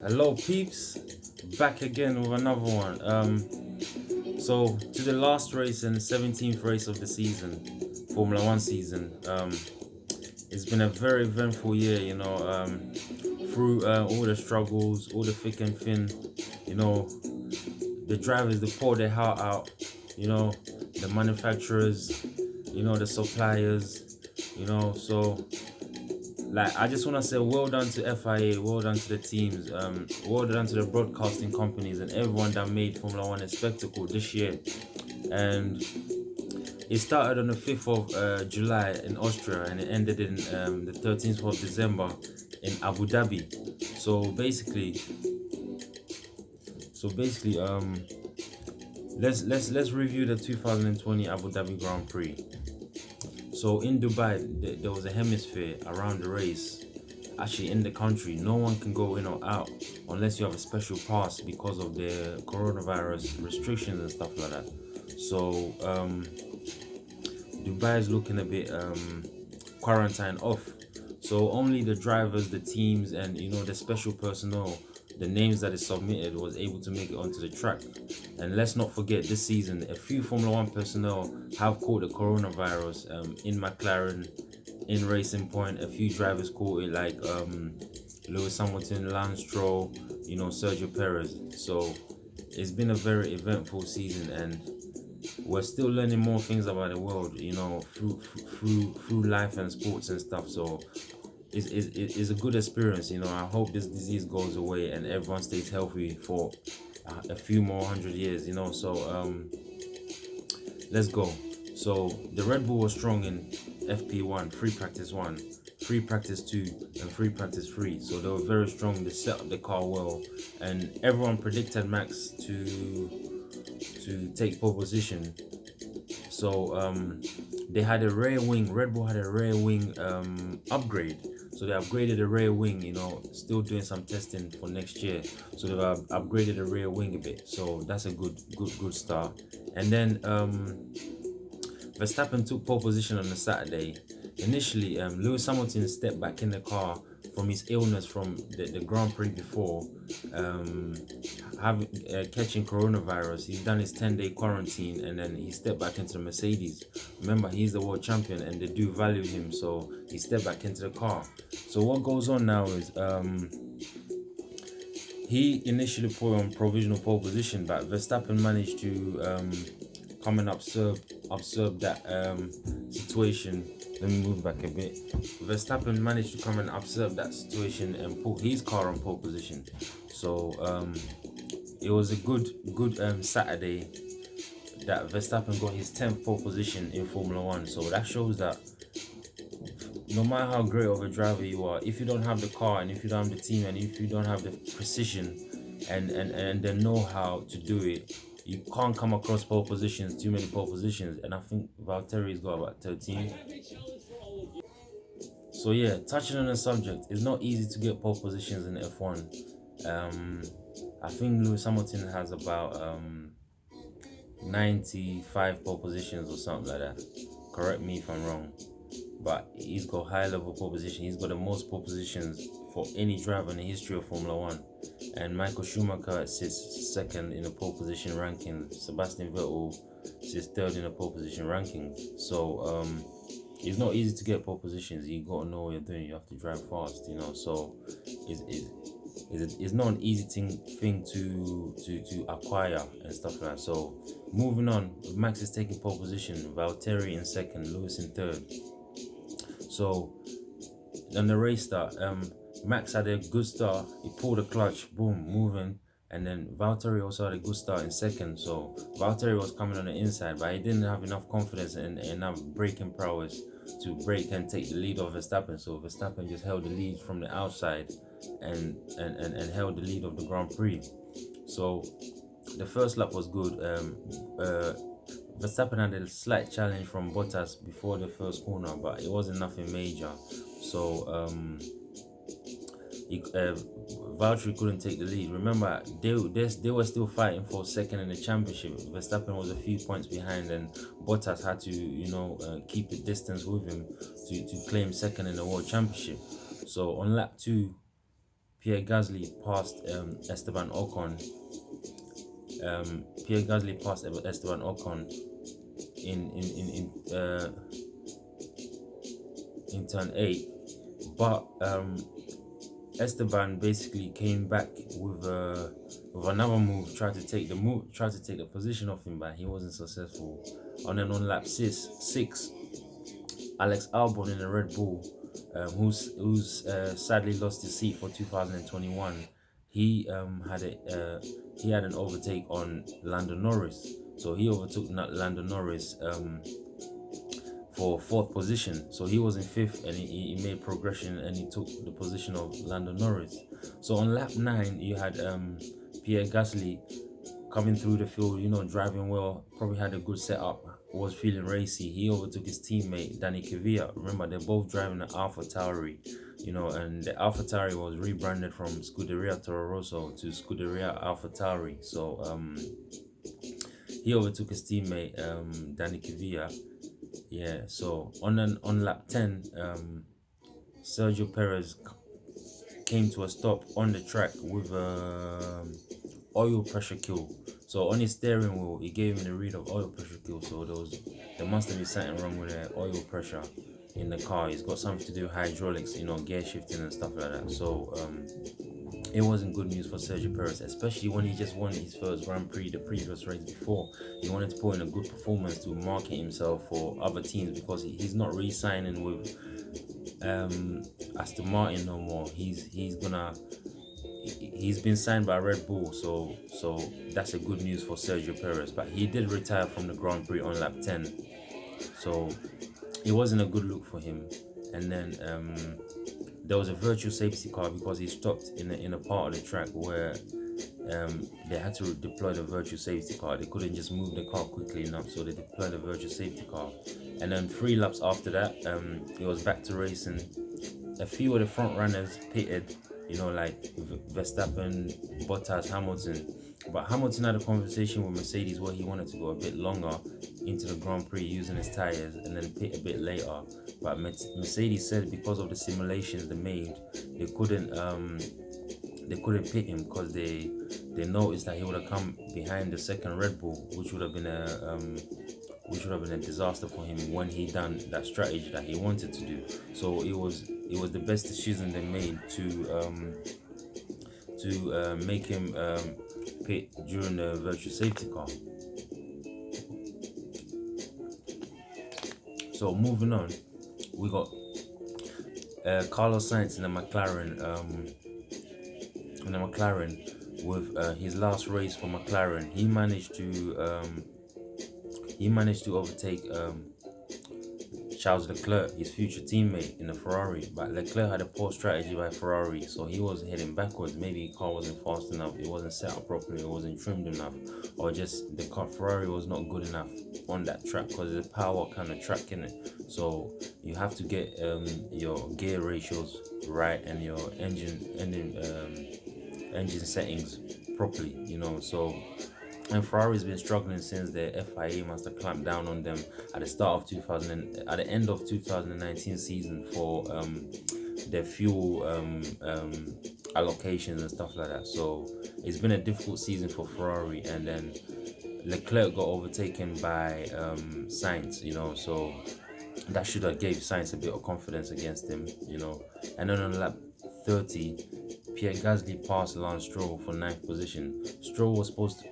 Hello peeps, back again with another one. So to the last race and 17th race of the season, Formula One season. It's been a very eventful year, through all the struggles, all the thick and thin, you know, the drivers they pour their heart out, the manufacturers, the suppliers, so like I just want to say well done to FIA, well done to the teams, well done to the broadcasting companies and everyone that made Formula One a spectacle this year. And it started on the 5th of July in Austria and it ended in the 13th of December in Abu Dhabi. So basically, so basically, let's review the 2020 Abu Dhabi Grand Prix. So in Dubai, there was a hemisphere around the race. Actually, in the country, no one can go in or out unless you have a special pass because of the coronavirus restrictions and stuff like that. So Dubai is looking a bit quarantine off. So only the drivers, the teams, and the special personnel, the names that is submitted, was able to make it onto the track. And let's not forget, this season, a few Formula One personnel have caught the coronavirus. In McLaren, in Racing Point, a few drivers caught it, like Lewis Hamilton, Lance Stroll, Sergio Perez. So it's been a very eventful season, and we're still learning more things about the world, through life and sports and stuff. So it's a good experience. I hope this disease goes away and everyone stays healthy for a few more 100 years. So let's go. So the Red Bull was strong in FP1, free practice 1, free practice 2, and free practice 3. So they were very strong. They set up the car well, and everyone predicted Max to take pole position. So they had a rear wing. Red Bull had a rear wing upgrade. So they upgraded the rear wing. Still doing some testing for next year. So they've upgraded the rear wing a bit. So that's a good start. And then Verstappen took pole position on the Saturday. Initially, Lewis Hamilton stepped back in the car from his illness from the Grand Prix before, catching coronavirus. He's done his 10-day quarantine and then he stepped back into the Mercedes. Remember, he's the world champion and they do value him, so he stepped back into the car. So what goes on now is he initially put on provisional pole position, but Verstappen managed to come and observe that situation. Let me move back a bit. Verstappen managed to come and observe that situation and put his car on pole position. So it was a good Saturday that Verstappen got his 10th pole position in Formula One. So that shows that no matter how great of a driver you are, if you don't have the car and if you don't have the team and if you don't have the precision and the know-how to do it, you can't come across pole positions, too many pole positions. And I think Valtteri's got about 13. So yeah, touching on the subject, it's not easy to get pole positions in F1. I think Lewis Hamilton has about 95 pole positions or something like that. Correct me if I'm wrong. But he's got high level pole position. He's got the most pole positions for any driver in the history of Formula One. And Michael Schumacher sits second in the pole position ranking. Sebastian Vettel sits third in the pole position ranking. So it's not easy to get pole positions. You gotta know what you're doing. You have to drive fast, So it's not an easy thing to acquire and stuff like that. So moving on, Max is taking pole position, Valtteri in second, Lewis in third. So on the race start, Max had a good start. He pulled the clutch, boom, moving. And then Valtteri also had a good start in second. So Valtteri was coming on the inside, but he didn't have enough confidence and enough braking prowess to brake and take the lead of Verstappen. So Verstappen just held the lead from the outside and held the lead of the Grand Prix. So the first lap was good. Verstappen had a slight challenge from Bottas before the first corner, but it wasn't nothing major. So Valtteri couldn't take the lead. Remember, they were still fighting for second in the championship. Verstappen was a few points behind, and Bottas had to keep a distance with him to claim second in the world championship. So on lap 2, Pierre Gasly passed Esteban Ocon. Pierre Gasly passed Esteban Ocon in turn 8, but Esteban basically came back with another move, tried to take the position off him, but he wasn't successful. And then on lap six, Alex Albon in the Red Bull, who's sadly lost his seat for 2021. He had an overtake on Lando Norris, so he overtook Lando Norris for fourth position. So he was in fifth, and he made progression, and he took the position of Lando Norris. So on lap 9, you had Pierre Gasly coming through the field, driving well, probably had a good setup, was feeling racy. He overtook his teammate Danny Kvyat. Remember, they're both driving an Alpha Tauri, and the Alpha Tauri was rebranded from Scuderia Toro Rosso to Scuderia Alpha Tauri. So he overtook his teammate Danny Kvyat. Yeah, so on lap 10, Sergio Perez came to a stop on the track with oil pressure kill. So on his steering wheel, it gave him the read of oil pressure kill. So there must have been something wrong with the oil pressure in the car. It's got something to do with hydraulics, gear shifting and stuff like that. So it wasn't good news for Sergio Perez, especially when he just won his first Grand Prix the previous race before. He wanted to put in a good performance to market himself for other teams, because he's not re-signing with Aston Martin no more. He's been signed by Red Bull, so that's a good news for Sergio Perez. But he did retire from the Grand Prix on lap 10, so it wasn't a good look for him. And then there was a virtual safety car because he stopped in a part of the track where they had to deploy the virtual safety car. They couldn't just move the car quickly enough, so they deployed the virtual safety car. And then 3 laps after that, it was back to racing. A few of the front runners pitted, like Verstappen, Bottas, Hamilton. But Hamilton had a conversation with Mercedes where he wanted to go a bit longer into the Grand Prix using his tyres and then pit a bit later. But Mercedes said because of the simulations they made, they couldn't pit him because they noticed that he would have come behind the second Red Bull, which would have been a disaster for him when he done that strategy that he wanted to do. So it was the best decision they made to make him pit during the virtual safety car. So moving on, we got Carlos Sainz in the McLaren with his last race for McLaren. He managed to overtake Charles Leclerc, his future teammate, in the Ferrari. But Leclerc had a poor strategy by Ferrari, so he was heading backwards. Maybe the car wasn't fast enough, it wasn't set up properly, it wasn't trimmed enough, or just the car Ferrari was not good enough on that track because it's a power kind of track in it. So you have to get your gear ratios right and your engine settings properly, so. And Ferrari's been struggling since the FIA must have clamped down on them at the end of 2019 season for their fuel allocations and stuff like that. So it's been a difficult season for Ferrari, and then Leclerc got overtaken by Sainz, so that should have gave Sainz a bit of confidence against him, And then on lap 30, Pierre Gasly passed Lance Stroll for 9th position. Stroll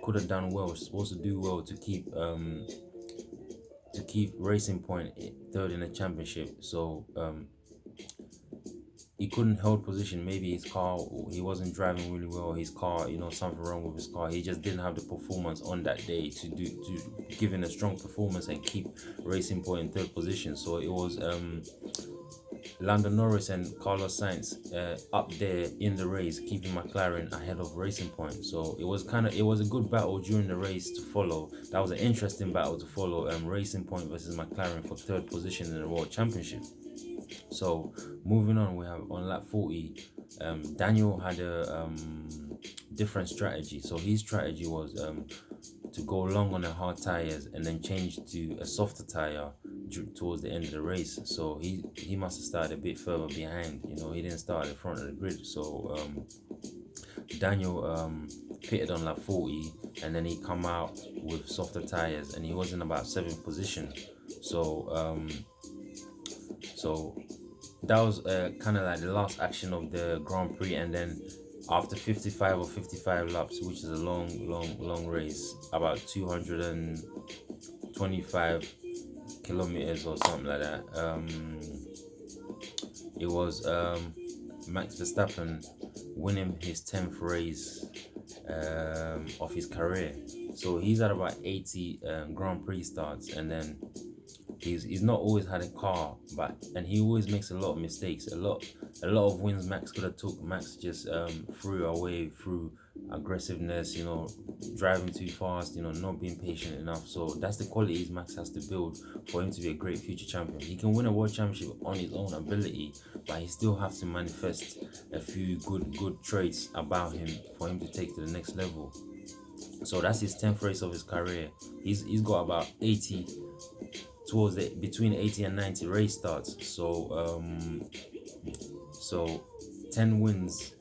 could have done well, was supposed to do well to keep Racing Point 3rd in the championship. So he couldn't hold position. Maybe his car, he wasn't driving really well. His car, something wrong with his car. He just didn't have the performance on that day to give in a strong performance and keep Racing Point in 3rd position. So it was Lando Norris and Carlos Sainz up there in the race, keeping McLaren ahead of Racing Point. So it was a good battle during the race to follow. That was an interesting battle to follow. Racing Point versus McLaren for 3rd position in the World Championship. So moving on, we have on lap 40, Daniel had a different strategy. So his strategy was to go long on the hard tires and then change to a softer tire towards the end of the race. So he must have started a bit further behind. He didn't start at the front of the grid. So Daniel pitted on like 40, and then he come out with softer tires, and he was in about 7th position. So that was kind of like the last action of the Grand Prix, and then after 55 laps, which is a long race, about 225 kilometers or something like that. It was Max Verstappen winning his 10th race of his career. So he's at about 80 Grand Prix starts, and then he's not always had a car, and he always makes a lot of mistakes. A lot of wins Max could have took. Max just threw away through aggressiveness, driving too fast, not being patient enough. So that's the qualities Max has to build for him to be a great future champion. He can win a world championship on his own ability, but he still has to manifest a few good traits about him for him to take to the next level. So that's his 10th race of his career. He's got about 80 towards between 80 and 90 race starts. So 10 wins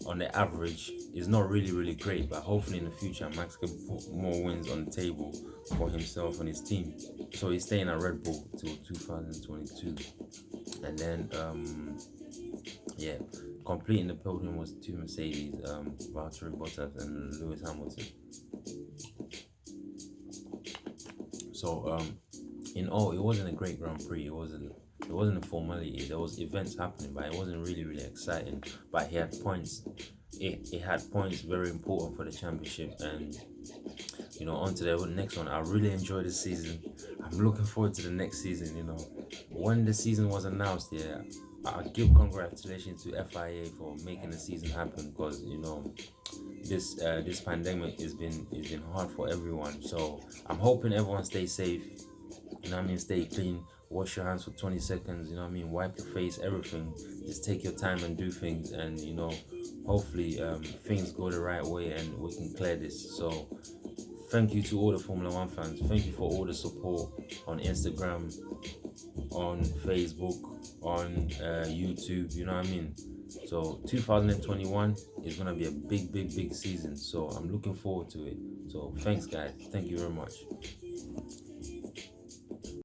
on the average is not really great, but hopefully in the future Max can put more wins on the table for himself and his team. So he's staying at Red Bull till 2022, and then completing the podium was 2 Mercedes, Valtteri Bottas and Lewis Hamilton. So in all, it wasn't a great Grand Prix. It wasn't a formality. There was events happening, but it wasn't really exciting. But he had points. It had points very important for the championship, and on to the next one. I really enjoyed the season. I'm looking forward to the next season. When the season was announced, I give congratulations to FIA for making the season happen, because this pandemic has been hard for everyone. So I'm hoping everyone stays safe. Stay clean, wash your hands for 20 seconds, wipe your face, everything. Just take your time and do things, and hopefully things go the right way and we can clear this. So thank you to all the Formula One fans. Thank you for all the support on Instagram, on Facebook, on YouTube, So 2021 is going to be a big season, so I'm looking forward to it. So thanks guys, thank you very much.